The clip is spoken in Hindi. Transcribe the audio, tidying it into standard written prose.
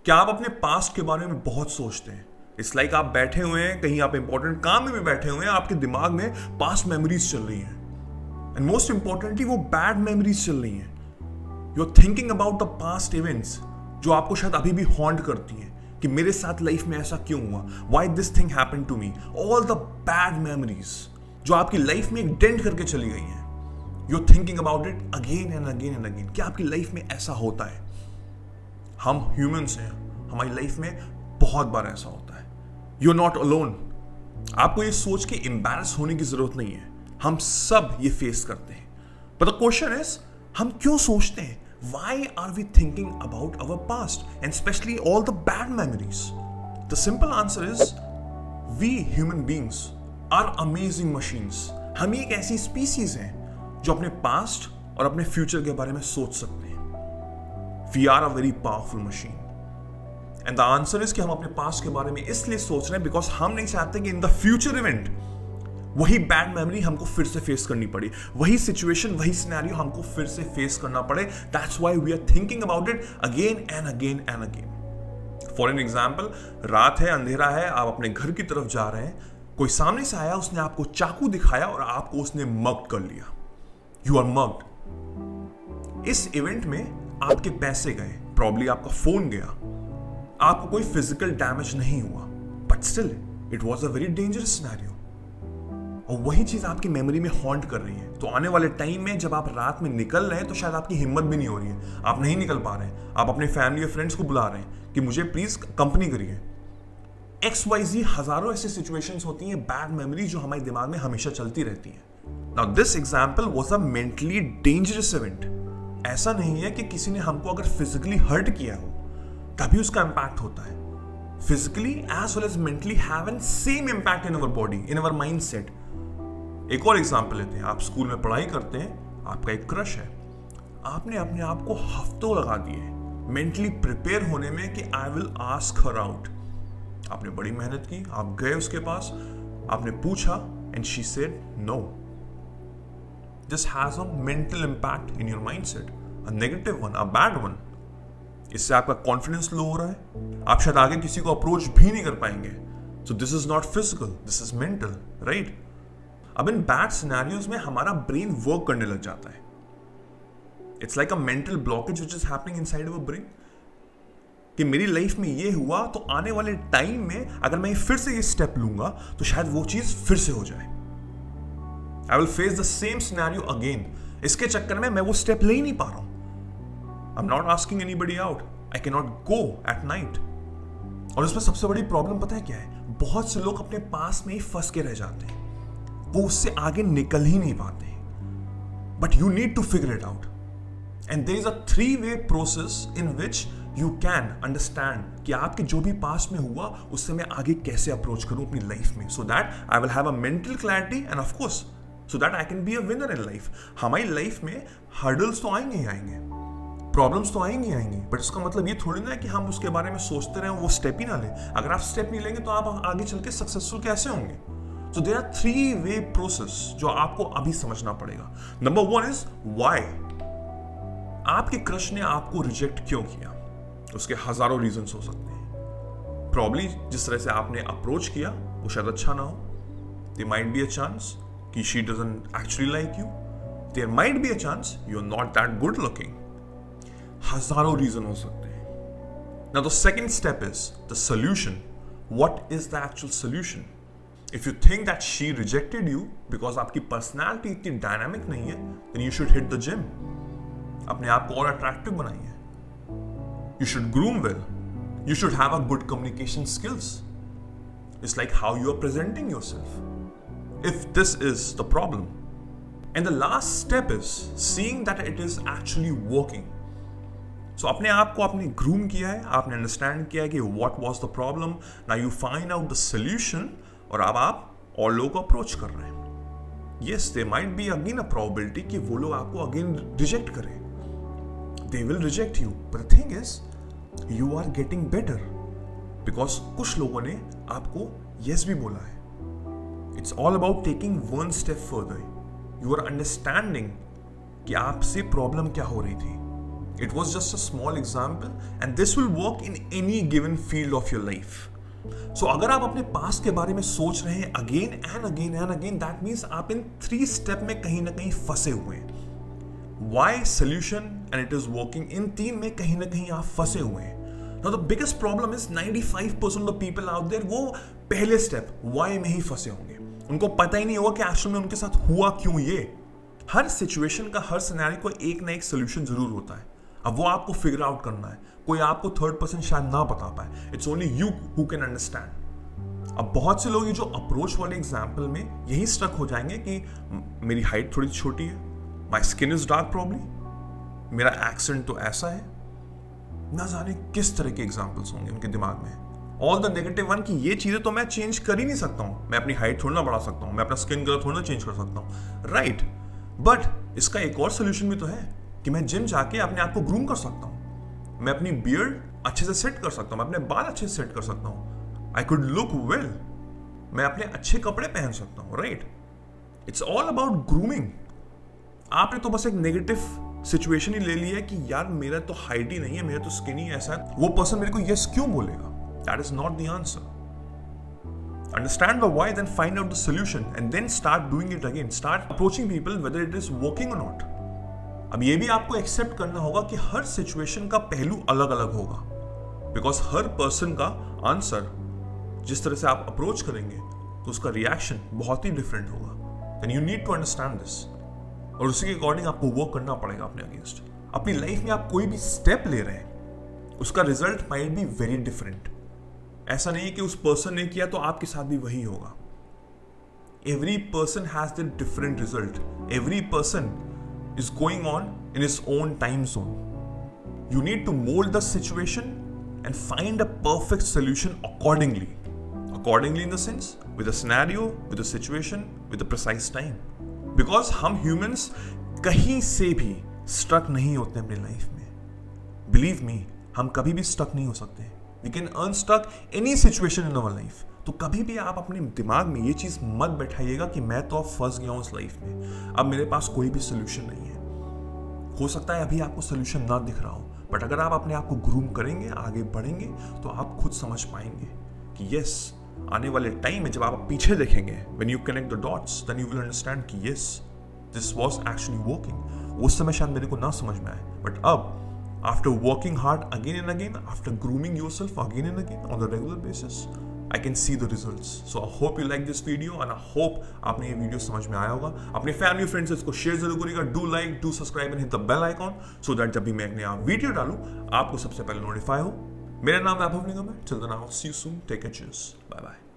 क्या आप अपने पास्ट के बारे में बहुत सोचते हैं? इट्स लाइक आप बैठे हुए हैं, कहीं आप इंपॉर्टेंट काम में भी बैठे हुए हैं, आपके दिमाग में पास्ट मेमोरीज चल रही हैं एंड मोस्ट इंपॉर्टेंटली वो बैड मेमोरीज चल रही हैं। You are thinking about the past events जो आपको शायद अभी भी हॉन्ट करती हैं कि मेरे साथ लाइफ में ऐसा क्यों हुआ, why this thing happened to me, all the bad memories जो आपकी लाइफ में एक डेंट करके चली गई हैं। You are thinking about it again and again and again. क्या आपकी लाइफ में ऐसा होता है? हम ह्यूमंस हैं, हमारी लाइफ में बहुत बार ऐसा होता है। You are not alone. आपको ये सोच के एम्बैरस होने की जरूरत नहीं है, हम सब ये फेस करते हैं। बट द क्वेश्चन इज, हम क्यों सोचते हैं? Why are we thinking about our past and especially all the bad memories? The simple answer is, we human beings are amazing machines. हम एक ऐसी स्पीसीज हैं जो अपने पास्ट और अपने फ्यूचर के बारे में सोच सकते हैं। We are a very powerful machine. And the answer is कि हम अपने पास्ट के बारे में इसलिए सोच रहे हैं बिकॉज हम नहीं चाहते कि इन द फ्यूचर इवेंट वही बैड मेमोरी हमको फिर से फेस करनी पड़ी, वही सिचुएशन, वही सिनेरियो हमको फिर से फेस करना पड़े। That's why we are thinking about it again and again and again. For an example, रात है, अंधेरा है, आप अपने घर की तरफ जा रहे हैं, कोई सामने से आया, उसने आपको चाकू दिखाया और आपको उसने मग्ड कर लिया। You are mugged. इस इवेंट में आपके पैसे गए, प्रॉब्ली आपका फोन गया, आपको कोई फिजिकल डैमेज नहीं हुआ, but still it was a very dangerous scenario. और वही चीज आपकी मेमोरी में हॉन्ट कर रही है। तो आने वाले टाइम में जब आप रात में निकल रहे हैं तो शायद आपकी हिम्मत भी नहीं हो रही है, आप नहीं निकल पा रहे हैं, आप अपने फैमिली और फ्रेंड्स को बुला रहे हैं कि मुझे प्लीज कंपनी करिए। XYZ हजारों ऐसी सिचुएशंस होती हैं, बैड मेमोरी जो हमारे दिमाग में हमेशा चलती रहती है। Now this example was a mentally dangerous event. ऐसा नहीं है कि किसी ने हमको अगर फिजिकली हर्ट किया हो तभी उसका इंपैक्ट होता है। Physically as well as mentally have an same impact in our body, in our mindset. एक और एग्जाम्पल लेते हैं। आप स्कूल में पढ़ाई करते हैं, आपका एक क्रश है, आपने अपने आप को हफ्तों लगा दिए मेंटली प्रिपेयर होने में कि I will ask her out. आपने बड़ी मेहनत की, आप गए उसके पास, आपने पूछा and she said no. This has a mental impact in your mindset, a negative one, a bad one. इससे आपका कॉन्फिडेंस लो हो रहा है, आप शायद आगे किसी को अप्रोच भी नहीं कर पाएंगे। So this is not physical, this is mental, right? अब इन बैड सिनेरियोज में हमारा ब्रेन वर्क करने लग जाता है। It's like a mental blockage which is happening inside our brain कि मेरी लाइफ में ये हुआ तो आने वाले टाइम में अगर मैं फिर से ये स्टेप लूंगा तो शायद वो चीज फिर से हो जाए। I will face the same scenario again. इसके चक्कर में मैं वो स्टेप ले ही नहीं पा रहा हूं। I am not asking anybody out, I can not go at night. और इसमें सबसे बड़ी प्रॉब्लम पता है क्या है? बहुत से लोग अपने पास में ही फंस के रह जाते हैं, वो उससे आगे निकल ही नहीं पाते। But you need to figure it out and there is a 3-way process in which you can understand कि आपके जो भी पास्ट में हुआ उससे मैं आगे कैसे अप्रोच करूं अपनी लाइफ में, so that I will have a mental clarity end of course so that I can be a winner in life. हमारी लाइफ में हर्डल्स तो आएंगे ही आएंगे, प्रॉब्लम्स तो आएंगी आएंगी, बट इसका मतलब ये थोड़ी ना है कि हम उसके बारे में सोचते रहें, वो स्टेप ही ना लें। अगर आप स्टेप नहीं लेंगे तो आप आगे चल के सक्सेसफुल कैसे होंगे? So there are 3-way process जो आपको अभी समझना पड़ेगा। Number 1 is why। आपके क्रश ने आपको रिजेक्ट क्यों किया? उसके हजारों रीजंस हो सकते हैं। प्रॉब्ली जिस तरह से आपने अप्रोच किया वो शायद अच्छा ना हो। There might be a chance कि she doesn't actually like you. There might be a chance you're not that good looking. हजारों रीजन हो सकते हैं। Now the second step is the solution. What is the actual solution? If you think that she rejected you because आपकी पर्सनैलिटी इतनी डायनामिक नहीं है, then you should hit the gym. अपने आप को और अट्रैक्टिव बनाइए। You should groom well. You should have a good communication skills. It's like how you are presenting yourself. If this is the problem. And the last step is seeing that it is actually working. So अपने आप को आपने ग्रूम किया है, आपने अंडरस्टैंड किया है कि what was the problem. Now you find out the solution. और अब आप और लोगों को अप्रोच कर रहे हैं। Yes, there might be again a probability कि वो लोग आपको again रिजेक्ट करें। They will reject you, but the thing is, you are getting better because कुछ लोगों ने आपको yes भी बोला है। It's all about taking one step further. You are understanding कि आपसे प्रॉब्लम क्या हो रही थी It was just a small example and this will work in any given field of your life. So अगर आप अपने पास्ट के बारे में सोच रहे हैं again and again and again, that means आप इन 3 स्टेप में कहीं ना कहीं फंसे हुए हैं. Why, solution and it is working, in 3 में कहीं ना कहीं आप फंसे हुए हैं. Now the biggest problem is 95% of the people out there वो पहले स्टेप वाई में ही फंसे होंगे. उनको पता ही नहीं होगा कि एक्चुअल में उनके साथ हुआ क्यों ये. हर सिचुएशन का, हर सिनेरियो को एक ना एक सोल्यूशन जरूर होता है. अब वो आपको फिगर आउट करना है. कोई आपको 3rd शायद ना बता पाए. It's only you who can understand. अब बहुत से लोग ये जो अप्रोच वाले एग्जाम्पल में यही स्टक हो जाएंगे कि मेरी हाइट थोड़ी छोटी है, my skin is dark probably, मेरा एक्सेंट तो ऐसा है. ना जाने किस तरह के एग्जाम्पल्स होंगे उनके दिमाग में. ऑल द नेगेटिव वन कि ये चीजें तो मैं चेंज कर ही नहीं सकता हूं. मैं अपनी हाइट थोड़ा ना बढ़ा सकता हूं, मैं अपना स्किन कलर थोड़ा ना चेंज कर सकता हूं. राइट, बट इसका एक और सोल्यूशन भी तो है कि मैं जिम जाके अपने आप को ग्रूम कर सकता हूं. मैं अपनी बियर्ड अच्छे से सेट कर सकता हूं, मैं अपने बाल अच्छे से सेट कर सकता हूं. I could look well. मैं अपने अच्छे कपड़े पहन सकता हूं. Right, it's all about grooming. आपने तो बस एक नेगेटिव सिचुएशन ही ले लिया है कि यार मेरा तो हाइट ही नहीं है, मेरा तो स्किन ही ऐसा है, वो पर्सन मेरे को यस क्यों बोलेगा. That is not the answer. Understand the why, then find out the solution and then start doing it again. Start approaching people whether it is working or not. अब ये भी आपको एक्सेप्ट करना होगा कि हर सिचुएशन का पहलू अलग अलग होगा, बिकॉज हर पर्सन का आंसर जिस तरह से आप अप्रोच करेंगे तो उसका रिएक्शन बहुत ही डिफरेंट होगा. Then you need to understand this और उसी के अकॉर्डिंग आपको वर्क करना पड़ेगा अपने अगेंस्ट. अपनी लाइफ में आप कोई भी स्टेप ले रहे हैं, उसका result might be very different. ऐसा नहीं है कि उस पर्सन ने किया तो आपके साथ भी वही होगा. Every person has the different result. Every person is going on in his own time zone. You need to mold the situation and find a perfect solution accordingly. Accordingly in the sense, with a scenario, with a situation, with a precise time. Because हम humans कहीं से भी stuck नहीं होते अपनी लाइफ में. Believe me, हम कभी भी stuck नहीं हो सकते. We can unstuck any situation in our life. तो कभी भी आप अपने दिमाग में ये चीज मत बैठाइएगा कि मैं तो अब फंस गया हूं उस लाइफ में, अब मेरे पास कोई भी सोल्यूशन नहीं है. हो सकता है अभी आपको सोल्यूशन ना दिख रहा हो, बट अगर आप अपने आप को ग्रूम करेंगे, आगे बढ़ेंगे, तो आप खुद समझ पाएंगे कि यस, आने वाले टाइम में जब आप पीछे देखेंगे, when you connect the dots, then you will understand कि yes, this was actually working. उस समय शायद मेरे को ना समझ में आए, बट अब after working hard again and again, after grooming yourself again and again on a regular basis, I can see the results. So I hope you like this video and I hope आपने ये वीडियो समझ में आया होगा. अपने फैमिली फ्रेंड्स इसको शेयर जरूर करिएगा. Do like, do subscribe and hit the bell icon so that जब भी मैं एक नया वीडियो डालूं आपको सबसे पहले नोटिफाई हो. मेरा नाम वैभव निगम है. Till then I will see you soon. Take care. Cheers. Bye bye.